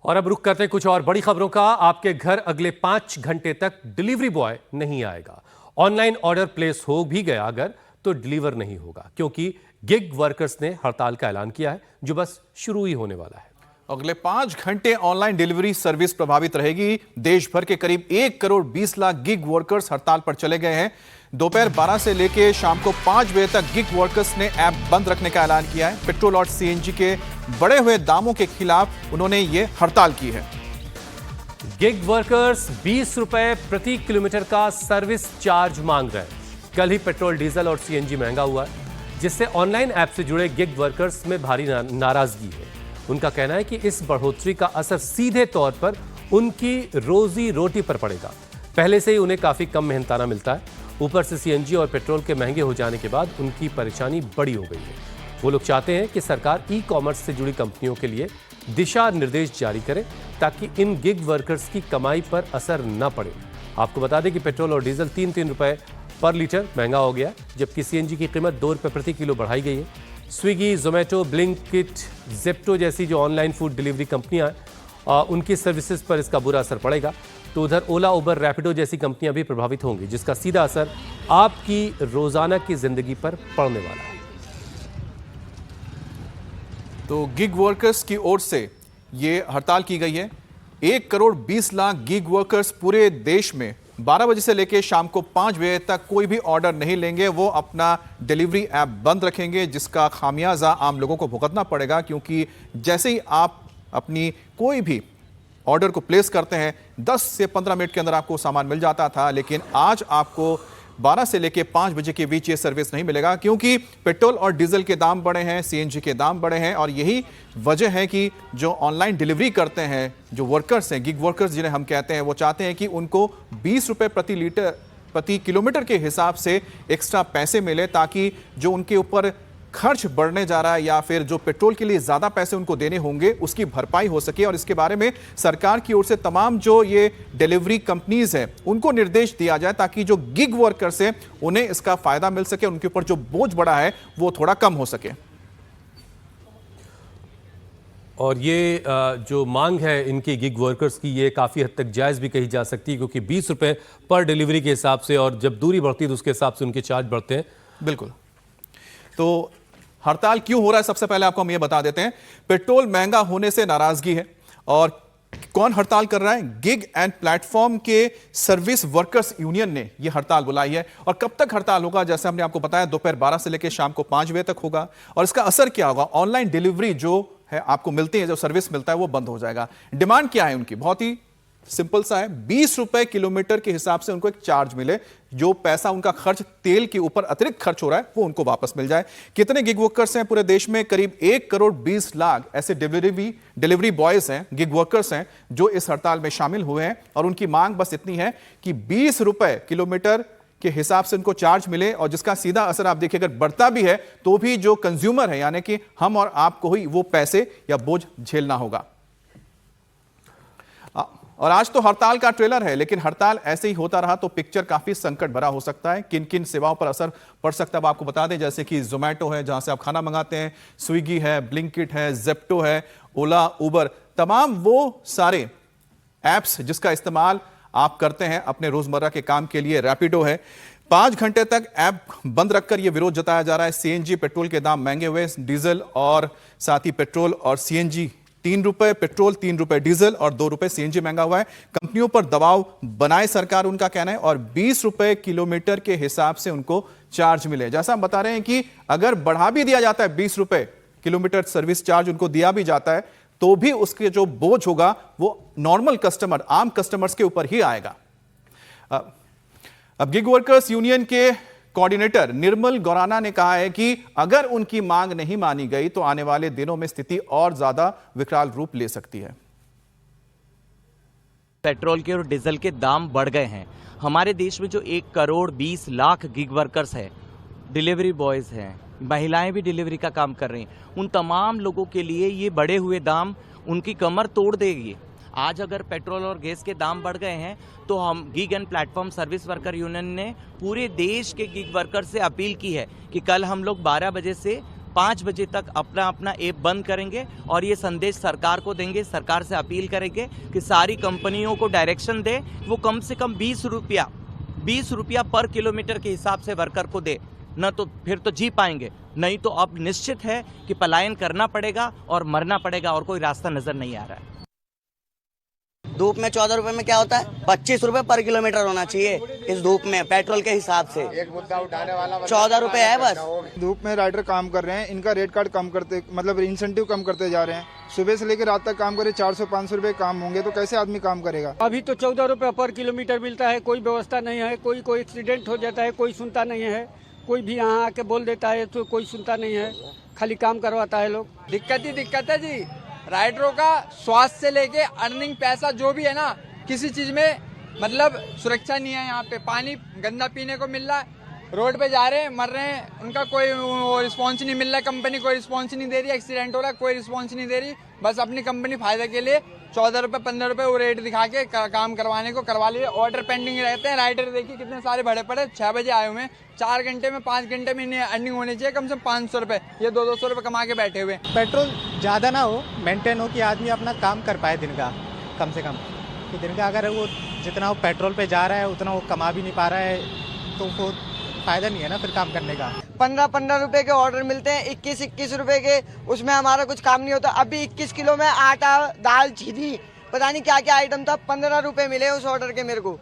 और अब रुक करते हैं कुछ और बड़ी खबरों का। आपके घर अगले 5 घंटे तक डिलीवरी बॉय नहीं आएगा। ऑनलाइन ऑर्डर प्लेस हो भी गया अगर तो डिलीवर नहीं होगा, क्योंकि गिग वर्कर्स ने हड़ताल का ऐलान किया है, जो बस शुरू ही होने वाला है। अगले 5 घंटे ऑनलाइन डिलीवरी सर्विस प्रभावित रहेगी। देश भर के करीब 1 करोड़ 20 लाख गिग वर्कर्स हड़ताल पर चले गए हैं। दोपहर 12 से लेकर शाम को 5 बजे तक गिग वर्कर्स ने ऐप बंद रखने का ऐलान किया है। पेट्रोल और सीएनजी के बढ़े हुए दामों के खिलाफ उन्होंने ये हड़ताल की है। गिग वर्कर्स 20 रुपए प्रति किलोमीटर का सर्विस चार्ज मांग रहे हैं। कल ही पेट्रोल, डीजल और सीएनजी महंगा हुआ है, जिससे ऑनलाइन ऐप से जुड़े गिग वर्कर्स में भारी नाराजगी है। उनका कहना है कि इस बढ़ोतरी का असर सीधे तौर पर उनकी रोजी रोटी पर पड़ेगा। पहले से ही उन्हें काफी कम मेहनताना मिलता है, ऊपर से सीएनजी और पेट्रोल के महंगे हो जाने के बाद उनकी परेशानी बड़ी हो गई है। वो लोग चाहते हैं कि सरकार ई कॉमर्स से जुड़ी कंपनियों के लिए दिशा निर्देश जारी करे, ताकि इन गिग वर्कर्स की कमाई पर असर न पड़े। आपको बता दें कि पेट्रोल और डीजल 3-3 रुपए पर लीटर महंगा हो गया, जबकि सीएनजी की कीमत 2 रुपए प्रति किलो बढ़ाई गई है। स्विगी, जोमेटो, ब्लिंकिट, जेप्टो जैसी जो ऑनलाइन फूड डिलीवरी कंपनियां उनकी सर्विसेज पर इसका बुरा असर पड़ेगा। तो उधर ओला, उबर, रैपिडो जैसी कंपनियां भी प्रभावित होंगी, जिसका सीधा असर आपकी रोजाना की जिंदगी पर पड़ने वाला है। तो गिग वर्कर्स की ओर से ये हड़ताल की गई है। 1 करोड़ 20 लाख गिग वर्कर्स पूरे देश में 12 बजे से लेकर शाम को 5 बजे तक कोई भी ऑर्डर नहीं लेंगे। वो अपना डिलीवरी ऐप बंद रखेंगे, जिसका खामियाजा आम लोगों को भुगतना पड़ेगा, क्योंकि जैसे ही आप अपनी कोई भी ऑर्डर को प्लेस करते हैं 10 से 15 मिनट के अंदर आपको सामान मिल जाता था, लेकिन आज आपको 12 से लेकर 5 बजे के बीच ये सर्विस नहीं मिलेगा, क्योंकि पेट्रोल और डीजल के दाम बढ़े हैं, सीएनजी के दाम बढ़े हैं। और यही वजह है कि जो ऑनलाइन डिलीवरी करते हैं, जो वर्कर्स हैं, गिग वर्कर्स जिन्हें हम कहते हैं, वो चाहते हैं कि उनको 20 रुपए प्रति किलोमीटर के हिसाब से एक्स्ट्रा पैसे मिले, ताकि जो उनके ऊपर खर्च बढ़ने जा रहा है या फिर जो पेट्रोल के लिए ज्यादा पैसे उनको देने होंगे, उसकी भरपाई हो सके। और इसके बारे में सरकार की ओर से तमाम जो ये डिलीवरी कंपनीज हैं उनको निर्देश दिया जाए, ताकि जो गिग वर्कर्स हैं उन्हें इसका फायदा मिल सके, उनके ऊपर जो बोझ बढ़ा है वो थोड़ा कम हो सके। और ये जो मांग है इनकी गिग वर्कर्स की, ये काफ़ी हद तक जायज़ भी कही जा सकती है, क्योंकि 20 रुपए पर डिलीवरी के हिसाब से, और जब दूरी बढ़ती है तो उसके हिसाब से उनके चार्ज बढ़ते हैं। बिल्कुल। तो हड़ताल क्यों हो रहा है, सबसे पहले आपको हम ये बता देते हैं। पेट्रोल महंगा होने से नाराजगी है। और कौन हड़ताल कर रहा है? गिग एंड प्लेटफॉर्म के सर्विस वर्कर्स यूनियन ने यह हड़ताल बुलाई है। और कब तक हड़ताल होगा? जैसे हमने आपको बताया, दोपहर 12 से लेकर शाम को 5 बजे तक होगा। और इसका असर क्या होगा? ऑनलाइन डिलीवरी जो है आपको मिलती है, जो सर्विस मिलता है, वो बंद हो जाएगा। डिमांड क्या है उनकी? बहुत ही सिंपल सा है, 20 रुपए किलोमीटर के हिसाब से उनको एक चार्ज मिले। जो पैसा उनका खर्च तेल के ऊपर अतिरिक्त खर्च हो रहा है वो उनको वापस मिल जाए। कितने गिग वर्कर्स हैं पूरे देश में? करीब 1 करोड़ 20 लाख ऐसे डिलीवरी बॉयज हैं, गिग वर्कर्स हैं, जो इस हड़ताल में शामिल हुए हैं। और उनकी मांग बस इतनी है कि 20 रुपए किलोमीटर के हिसाब से उनको चार्ज मिले, और जिसका सीधा असर आप देखिए, अगर बढ़ता भी है तो भी जो कंज्यूमर है, यानी कि हम और आपको ही वो पैसे या बोझ झेलना होगा। और आज तो हड़ताल का ट्रेलर है, लेकिन हड़ताल ऐसे ही होता रहा तो पिक्चर काफी संकट भरा हो सकता है। किन किन सेवाओं पर असर पड़ सकता है आपको बता दें, जैसे कि जोमेटो है, जहां से आप खाना मंगाते हैं, स्विगी है, ब्लिंकिट है, जेप्टो है, ओला, उबर, तमाम वो सारे ऐप्स जिसका इस्तेमाल आप करते हैं अपने रोजमर्रा के काम के लिए। रैपिडो है। 5 घंटे तक ऐप बंद रखकर यह विरोध जताया जा रहा है। सीएनजी, पेट्रोल के दाम महंगे हुए, डीजल और साथ ही पेट्रोल और सीएनजी 3 रुपए पेट्रोल, 3 रुपए डीजल और 2 रुपए सीएनजी महंगा हुआ है। कंपनियों पर दबाव बनाए सरकार, उनका कहना है, और 20 रुपए किलोमीटर के हिसाब से उनको चार्ज मिले। जैसा हम बता रहे हैं कि अगर बढ़ा भी दिया जाता है, 20 रुपए किलोमीटर सर्विस चार्ज उनको दिया भी जाता है, तो भी उसके जो बोझ होगा वो नॉर्मल कस्टमर, आम कस्टमर्स के ऊपर ही आएगा। अब गिग वर्कर्स यूनियन के कोऑर्डिनेटर निर्मल गौराना ने कहा है कि अगर उनकी मांग नहीं मानी गई तो आने वाले दिनों में स्थिति और ज्यादा विकराल रूप ले सकती है। पेट्रोल के और डीजल के दाम बढ़ गए हैं। हमारे देश में जो 1 करोड़ 20 लाख गिग वर्कर्स हैं, डिलीवरी बॉयज हैं, महिलाएं भी डिलीवरी का काम कर रही हैं, उन तमाम लोगों के लिए ये बढ़े हुए दाम उनकी कमर तोड़ देगी। आज अगर पेट्रोल और गैस के दाम बढ़ गए हैं तो हम gig and platform service worker union ने पूरे देश के गिग वर्कर से अपील की है कि कल हम लोग 12 बजे से 5 बजे तक अपना अपना ऐप बंद करेंगे और ये संदेश सरकार को देंगे। सरकार से अपील करेंगे कि सारी कंपनियों को डायरेक्शन दे, वो कम से कम 20 रुपया पर किलोमीटर के हिसाब से वर्कर को दे, न तो फिर तो जी पाएंगे, नहीं तो अब निश्चित है कि पलायन करना पड़ेगा और मरना पड़ेगा, और कोई रास्ता नजर नहीं आ रहा है। धूप में 14 रुपए में क्या होता है? 25 रुपए पर किलोमीटर होना चाहिए इस धूप में पेट्रोल के हिसाब से। एक मुद्दा उठाने वाला 14 रुपए है बस। धूप में राइडर काम कर रहे हैं, इनका रेट कार्ड कम करते, मतलब इंसेंटिव कम करते जा रहे हैं। सुबह से लेकर रात तक काम करे, 400-500 रुपए काम होंगे तो कैसे आदमी काम करेगा? अभी तो 14 रुपए पर किलोमीटर मिलता है, कोई व्यवस्था नहीं है, कोई एक्सीडेंट हो जाता है, कोई सुनता नहीं है, कोई भी यहाँ आके बोल देता है तो कोई सुनता नहीं है, खाली काम करवाता है लोग। दिक्कत है जी। राइडरों का स्वास्थ्य से लेके अर्निंग पैसा जो भी है ना, किसी चीज में मतलब सुरक्षा नहीं है। यहाँ पे पानी गंदा पीने को मिल रहा है, रोड पे जा रहे हैं, मर रहे हैं, उनका कोई रिस्पॉन्स नहीं मिल रहा है, कंपनी कोई रिस्पॉन्स नहीं दे रही, एक्सीडेंट हो रहा है कोई रिस्पॉन्स नहीं दे रही, बस अपनी कंपनी फायदे के लिए 14 रुपए 15 रुपए वो रेट दिखा के काम करवाने को करवा लिए। ऑर्डर पेंडिंग रहते हैं, राइडर देखिए कितने सारे भरे पड़े, 6 बजे आए हुए हैं, 4 घंटे में 5 घंटे में इन्हें अर्निंग होनी चाहिए कम से कम 500 रुपए, ये 200 रुपए कमा के बैठे हुए। पेट्रोल ज़्यादा ना हो, मेंटेन हो कि आदमी अपना काम कर पाए दिन का, कम से कम कि दिन का अगर वो जितना वो पेट्रोल पे जा रहा है उतना वो कमा भी नहीं पा रहा है, तो वो फायदा नहीं है ना फिर काम करने का। 15-15 रुपए के ऑर्डर मिलते हैं, 21-21 रुपए के, उसमें हमारा कुछ काम नहीं होता। अभी 21 किलो में आटा, दाल, चीनी, पता नहीं क्या क्या आइटम था, 15 रुपए मिले उस ऑर्डर के मेरे को।